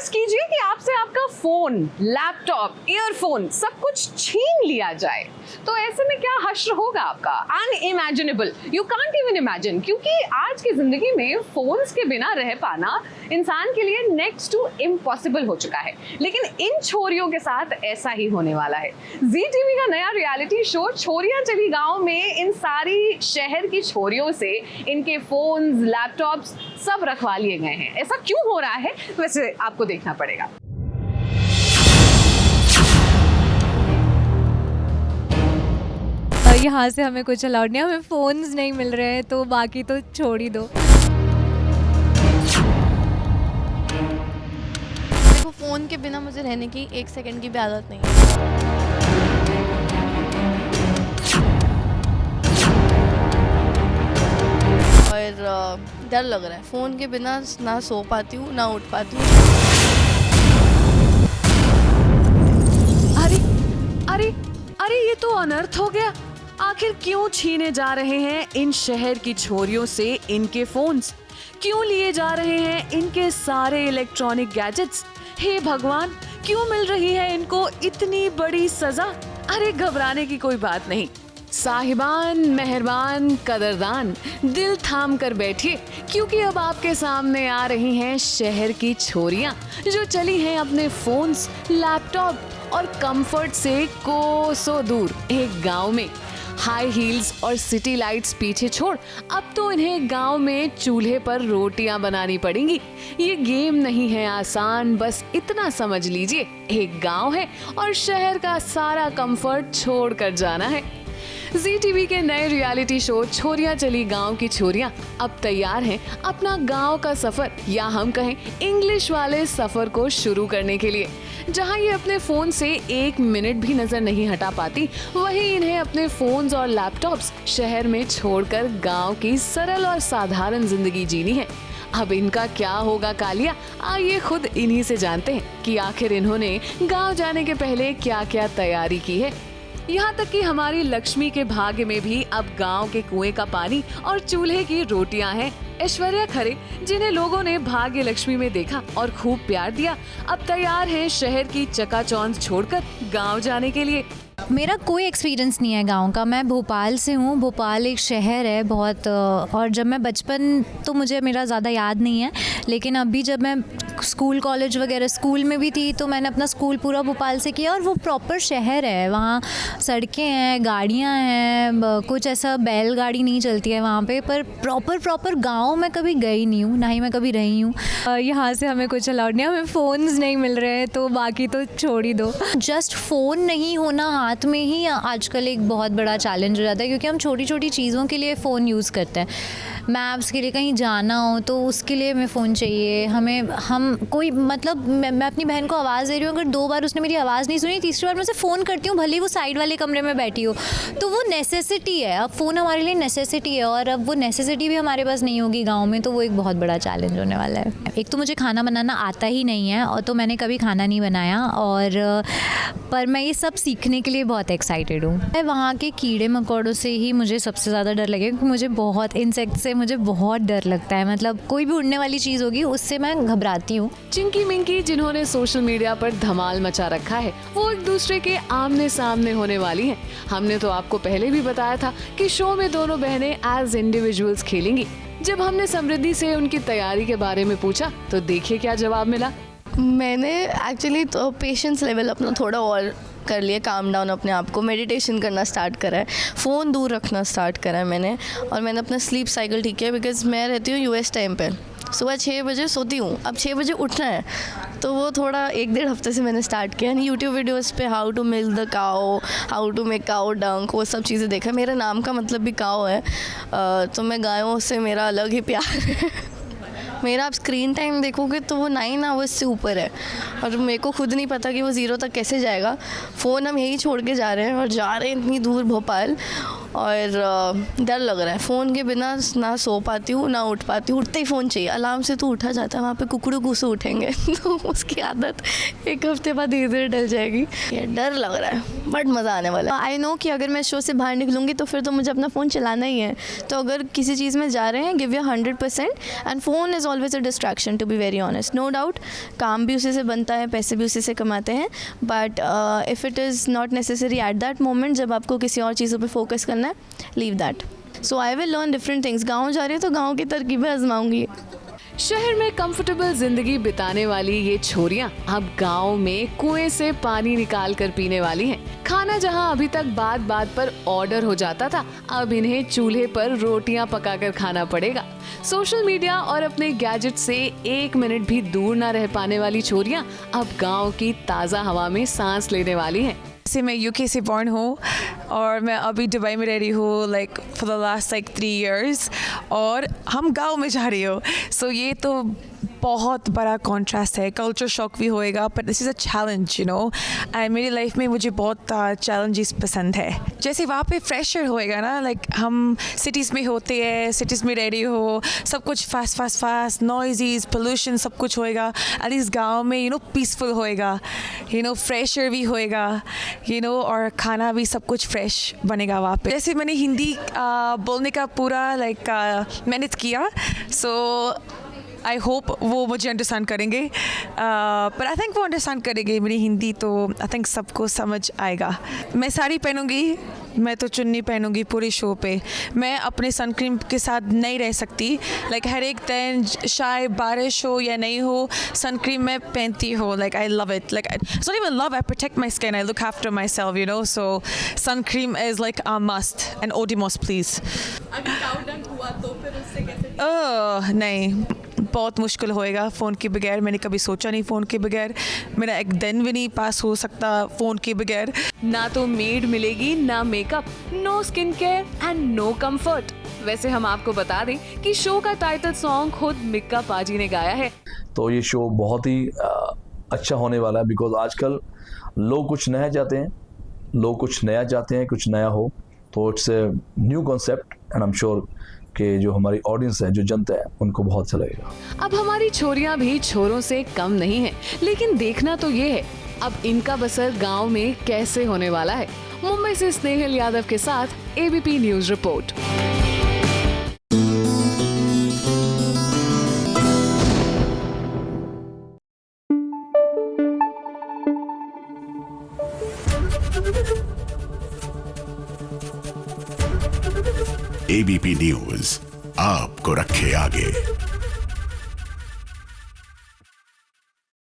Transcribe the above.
फर्ज कीजिए कि आपसे आपका फोन, लैपटॉप, ईयरफोन सब कुछ छीन लिया जाए, तो ऐसे में क्या हश्र होगा आपका? Unimaginable, you can't even imagine, क्योंकि आज की जिंदगी में फोन्स के बिना रह पाना इंसान के लिए नेक्स्ट टू इम्पॉसिबल हो चुका है। लेकिन इन छोरियों के साथ ऐसा ही होने वाला है। जी टीवी का नया रियलिटी शो छोरियां चली गांव में इन सारी शहर की छोरियों से इनके फोन्स, लैपटॉप्स सब रखवा लिए गए हैं। ऐसा क्यों हो रहा है वैसे आपको देखना पड़ेगा। यहाँ से हमें कुछ अलाउड नहीं, हमें फ़ोन्स नहीं मिल रहे हैं, तो बाकी तो छोड़ ही दो। देखो, फ़ोन के बिना मुझे रहने की 1 सेकंड की भी आदत नहीं है। और डर लग रहा है, फ़ोन के बिना ना सो पाती हूँ ना उठ पाती हूँ। अरे अरे अरे, ये तो अनर्थ हो गया। आखिर क्यों छीने जा रहे हैं इन शहर की छोरियों से इनके फोन्स? क्यों लिए जा रहे हैं इनके सारे इलेक्ट्रॉनिक गैजेट्स? हे भगवान, क्यों मिल रही है इनको इतनी बड़ी सजा? अरे घबराने की कोई बात नहीं, साहिबान, मेहरबान, कदरदान, दिल थाम कर बैठिए, क्योंकि अब आपके सामने आ रही हैं शहर की छोरियां जो चली हैं अपने फोन्स, लैपटॉप और कंफर्ट से कोसों दूर एक गांव में। हाई हील्स और सिटी लाइट्स पीछे छोड़ अब तो इन्हें गांव में चूल्हे पर रोटियां बनानी पड़ेंगी। ये गेम नहीं है आसान, बस इतना समझ लीजिए, एक गांव है और शहर का सारा कंफर्ट छोड़ कर जाना है। जी टीवी के नए रियलिटी शो छोरियां चली गांव की छोरियां अब तैयार हैं अपना गांव का सफर, या हम कहें इंग्लिश वाले सफर को शुरू करने के लिए। जहां ये अपने फोन से 1 मिनट भी नजर नहीं हटा पाती, वहीं इन्हें अपने फोन्स और लैपटॉप्स शहर में छोड़कर गांव की सरल और साधारण जिंदगी जीनी है। अब इनका क्या होगा कालिया, आइए खुद इन्हीं से जानते हैं कि आखिर इन्होंने गांव जाने के पहले क्या क्या तैयारी की है। यहाँ तक कि हमारी लक्ष्मी के भाग्य में भी अब गांव के कुएं का पानी और चूल्हे की रोटियां हैं। ऐश्वर्या खरे, जिन्हें लोगों ने भाग्य लक्ष्मी में देखा और खूब प्यार दिया, अब तैयार हैं शहर की चकाचौंध छोड़कर गांव जाने के लिए। मेरा कोई एक्सपीरियंस नहीं है गांव का। मैं भोपाल से हूँ। भोपाल एक शहर है बहुत, और जब मैं बचपन तो मुझे मेरा ज़्यादा याद नहीं है, लेकिन अभी जब मैं स्कूल, कॉलेज वगैरह, स्कूल में भी थी तो मैंने अपना स्कूल पूरा भोपाल से किया। और वो प्रॉपर शहर है, वहाँ सड़कें हैं, गाड़ियाँ हैं, कुछ ऐसा बैलगाड़ी नहीं चलती है वहाँ पे, पर प्रॉपर गाँव मैं कभी गई नहीं हूँ, ना ही मैं कभी रही हूँ। यहाँ से हमें कुछ अलाउड नहीं, हमें फ़ोन्स नहीं मिल रहे हैं, तो बाकी तो छोड़ ही दो। जस्ट फ़ोन नहीं होना हाथ में ही आजकल एक बहुत बड़ा चैलेंज हो जाता है, क्योंकि हम छोटी छोटी चीज़ों के लिए फ़ोन यूज़ करते हैं। मैप्स के लिए कहीं जाना हो तो उसके लिए हमें फ़ोन चाहिए। हम कोई मतलब मैं अपनी बहन को आवाज़ दे रही हूँ, अगर 2 बार उसने मेरी आवाज़ नहीं सुनी, तीसरी बार मैं उसे फ़ोन करती हूँ, भले ही वो साइड वाले कमरे में बैठी हो। तो वो नेसेसिटी है, अब फ़ोन हमारे लिए नेसेसिटी है, और अब वो नेसेसिटी भी हमारे पास नहीं होगी गाँव में, तो वो एक बहुत बड़ा चैलेंज होने वाला है। एक तो मुझे खाना बनाना आता ही नहीं है, और तो मैंने कभी खाना नहीं बनाया, और पर मैं ये सब सीखने के लिए बहुत एक्साइटेड हूँ। वहाँ के कीड़े मकोड़ों से ही मुझे सबसे ज़्यादा डर लगे, क्योंकि मुझे बहुत इंसेक्ट से मुझे बहुत डर लगता है। मतलब कोई भी उड़ने वाली चीज़ होगी उससे मैं घबराती हूँ। चिंकी मिंकी, जिन्होंने सोशल मीडिया पर धमाल मचा रखा है, वो एक दूसरे के आमने सामने होने वाली हैं। हमने तो आपको पहले भी बताया था कि शो में दोनों बहनें एज इंडिविजुअल्स खेलेंगी। जब हमने समृद्धि से उनकी तैयारी के बारे में पूछा तो देखिए क्या जवाब मिला। मैंने एक्चुअली तो पेशेंस लेवल अपना थोड़ा और कर लिया, काम डाउन अपने आप को, मेडिटेशन करना स्टार्ट करा है, फ़ोन दूर रखना स्टार्ट करा है मैंने, और मैंने अपना स्लीप साइकिल ठीक किया। बिकॉज़ मैं रहती हूँ यूएस टाइम पे, सुबह 6 बजे सोती हूँ, अब 6 बजे उठना है, तो वो थोड़ा 1-1.5 हफ्ते से मैंने स्टार्ट किया। यूट्यूब वीडियोस पे how to milk the cow, how to make cow dung, वो सब चीज़ें देखा। मेरा नाम का मतलब भी काओ है, तो मैं गायों से मेरा अलग ही प्यार है। मेरा आप स्क्रीन टाइम देखोगे तो वो 9 आवर्स से ऊपर है, और मेरे को खुद नहीं पता कि वो 0 तक कैसे जाएगा। फ़ोन हम यही छोड़ के जा रहे हैं, और जा रहे हैं इतनी दूर भोपाल, और डर लग रहा है। फ़ोन के बिना ना सो पाती हूँ ना उठ पाती हूँ। उठते ही फ़ोन चाहिए, अलार्म से तो उठा जाता है, वहाँ पे कुकड़ू घूसू उठेंगे तो उसकी आदत 1 हफ्ते बाद धीरे धीरे डल जाएगी। ये डर लग रहा है, बट मज़ा आने वाला है। आई नो कि अगर मैं शो से बाहर निकलूँगी तो फिर तो मुझे अपना फ़ोन चलाना ही है। तो अगर किसी चीज़ में जा रहे हैं, give your 100%, and phone is always a distraction, to be very honest. No doubt काम भी उसी से बनता है, पैसे भी उसी से कमाते हैं, but if it is not necessary at that moment, जब आपको किसी और चीज़ों पर फोकस करना है, leave that. So I will learn different things. गाँव जा रही हूँ तो गाँव की तरकीबें आजमाऊँगी। शहर में कंफर्टेबल जिंदगी बिताने वाली ये छोरियां अब गांव में कुएं से पानी निकाल कर पीने वाली हैं। खाना जहां अभी तक बात बात पर ऑर्डर हो जाता था, अब इन्हें चूल्हे पर रोटियां पकाकर खाना पड़ेगा। सोशल मीडिया और अपने गैजेट से 1 मिनट भी दूर ना रह पाने वाली छोरियां अब गांव की ताज़ा हवा में सांस लेने वाली हैं। से मैं यूके से बॉर्न हूँ और मैं अभी दुबई में रह रही हूँ like for the last 3 years, और हम गांव में जा रही हो। सो ये तो बहुत बड़ा कॉन्ट्रास्ट है, कल्चर शॉक भी होएगा, but this is a challenge you know. And मेरी लाइफ में मुझे बहुत चैलेंजेस पसंद है। जैसे वहाँ पे फ्रेशर होएगा ना, लाइक हम सिटीज़ में होते हैं, सिटीज़ में रह रही हो, सब कुछ फास्ट नॉइज़ीज, पोल्यूशन सब कुछ होएगा। एट इस गाँव में यू नो पीसफुल होएगा, यू नो फ्रेशर भी होएगा, यू नो, और खाना भी सब कुछ फ्रेश बनेगा वहाँ पे। जैसे मैंने हिंदी बोलने का पूरा लाइक मेहनत किया, सो आई होप वो मुझे अंडरस्टैंड करेंगे, पर आई थिंक वो अंडरस्टैंड करेंगे मेरी हिंदी, तो आई थिंक सबको समझ आएगा। मैं साड़ी पहनूंगी, मैं तो चुन्नी पहनूंगी पूरे शो पे। मैं अपने सनक्रीम के साथ नहीं रह सकती, लाइक हर एक दिन चाहे बारिश हो या नहीं हो, सनक्रीम मैं पहनती हूँ। Like I love it, like it's not even love, I protect my skin, I look after myself you know. So suncream is like a must, and Odomos please. अगर काउंटडाउन हुआ तो फिर उससे कैसे? नहीं, बहुत मुश्किल होएगा फ़ोन के बगैर। मैंने कभी सोचा नहीं फ़ोन के बगैर, मेरा एक दिन भी नहीं पास हो सकता फ़ोन के बगैर। ना तो मेड मिलेगी, ना makeup, no skin care and no comfort. वैसे हम आपको बता दें कि शो का टाइटल सॉन्ग खुद मिक्का पाजी ने गाया है। तो ये शो बहुत ही अच्छा होने वाला है, बिकॉज आजकल लोग कुछ नया चाहते हैं, कुछ नया हो, तो it's a new concept, and I am sure कि जो हमारी ऑडियंस है, जो जनता है, उनको बहुत अच्छा लगेगा। अब हमारी छोरियां भी छोरों से कम नहीं हैं, लेकिन देखना तो ये है अब इनका बसर गांव में कैसे होने वाला है। मुंबई से स्नेहिल यादव के साथ ABP news report. ABP news आपको रखे आगे।